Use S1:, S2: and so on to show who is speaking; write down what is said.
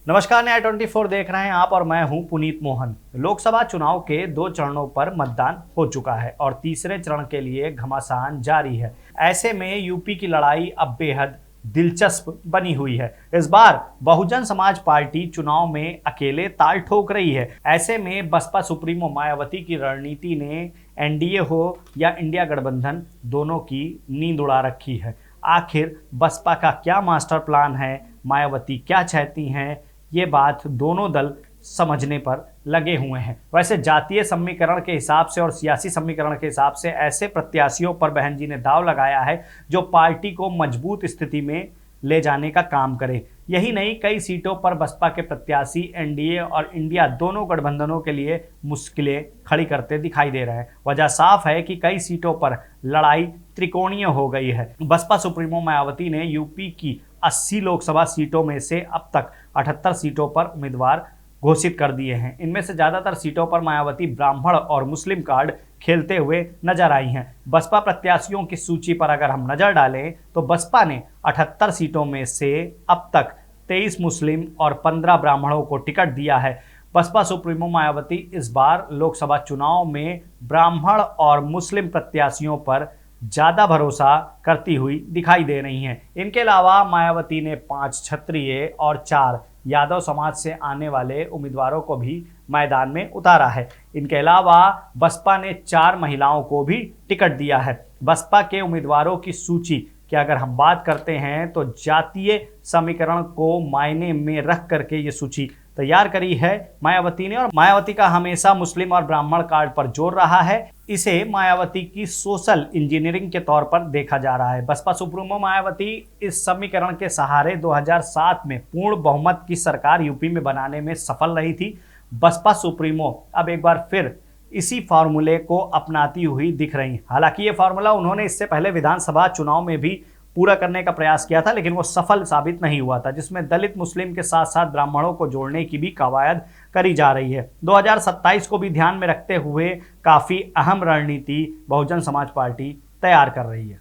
S1: नमस्कार, न्याय 24 देख रहे हैं आप और मैं हूं पुनीत मोहन। लोकसभा चुनाव के 2 चरणों पर मतदान हो चुका है और तीसरे चरण के लिए घमासान जारी है। ऐसे में यूपी की लड़ाई अब बेहद दिलचस्प बनी हुई है। इस बार बहुजन समाज पार्टी चुनाव में अकेले ताल ठोक रही है। ऐसे में बसपा सुप्रीमो मायावती की रणनीति ने एनडीए हो या इंडिया गठबंधन दोनों की नींद उड़ा रखी है। आखिर बसपा का क्या मास्टर प्लान है, मायावती क्या चाहती हैं, ये बात दोनों दल समझने पर लगे हुए हैं। वैसे जातीय समीकरण के हिसाब से और सियासी समीकरण के हिसाब से ऐसे प्रत्याशियों पर बहन जी ने दाव लगाया है जो पार्टी को मजबूत स्थिति में ले जाने का काम करे। यही नहीं, कई सीटों पर बसपा के प्रत्याशी एनडीए और इंडिया दोनों गठबंधनों के लिए मुश्किलें खड़ी करते दिखाई दे रहे हैं। वजह साफ है कि कई सीटों पर लड़ाई त्रिकोणीय हो गई है। बसपा सुप्रीमो मायावती ने यूपी की 80 लोकसभा सीटों में से अब तक 78 सीटों पर उम्मीदवार घोषित कर दिए हैं। इनमें से ज़्यादातर सीटों पर मायावती ब्राह्मण और मुस्लिम कार्ड खेलते हुए नजर आई हैं। बसपा प्रत्याशियों की सूची पर अगर हम नजर डालें तो बसपा ने 78 सीटों में से अब तक 23 मुस्लिम और 15 ब्राह्मणों को टिकट दिया है। बसपा सुप्रीमो मायावती इस बार लोकसभा चुनाव में ब्राह्मण और मुस्लिम प्रत्याशियों पर ज़्यादा भरोसा करती हुई दिखाई दे रही हैं। इनके अलावा मायावती ने 5 क्षत्रिय और 4 यादव समाज से आने वाले उम्मीदवारों को भी मैदान में उतारा है। इनके अलावा बसपा ने 4 महिलाओं को भी टिकट दिया है। बसपा के उम्मीदवारों की सूची की अगर हम बात करते हैं तो जातीय समीकरण को मायने में रख करके ये सूची तैयार करी है मायावती ने, और मायावती का हमेशा मुस्लिम और ब्राह्मण कार्ड पर जोर रहा है। इसे मायावती की सोशल इंजीनियरिंग के तौर पर देखा जा रहा है। बसपा सुप्रीमो मायावती इस समीकरण के सहारे 2007 में पूर्ण बहुमत की सरकार यूपी में बनाने में सफल रही थी। बसपा सुप्रीमो अब एक बार फिर इसी फार्मूले को अपनाती हुई दिख रही। हालांकि ये फार्मूला उन्होंने इससे पहले विधानसभा चुनाव में भी पूरा करने का प्रयास किया था, लेकिन वो सफल साबित नहीं हुआ था, जिसमें दलित मुस्लिम के साथ साथ ब्राह्मणों को जोड़ने की भी कवायद करी जा रही है। 2027 को भी ध्यान में रखते हुए काफ़ी अहम रणनीति बहुजन समाज पार्टी तैयार कर रही है।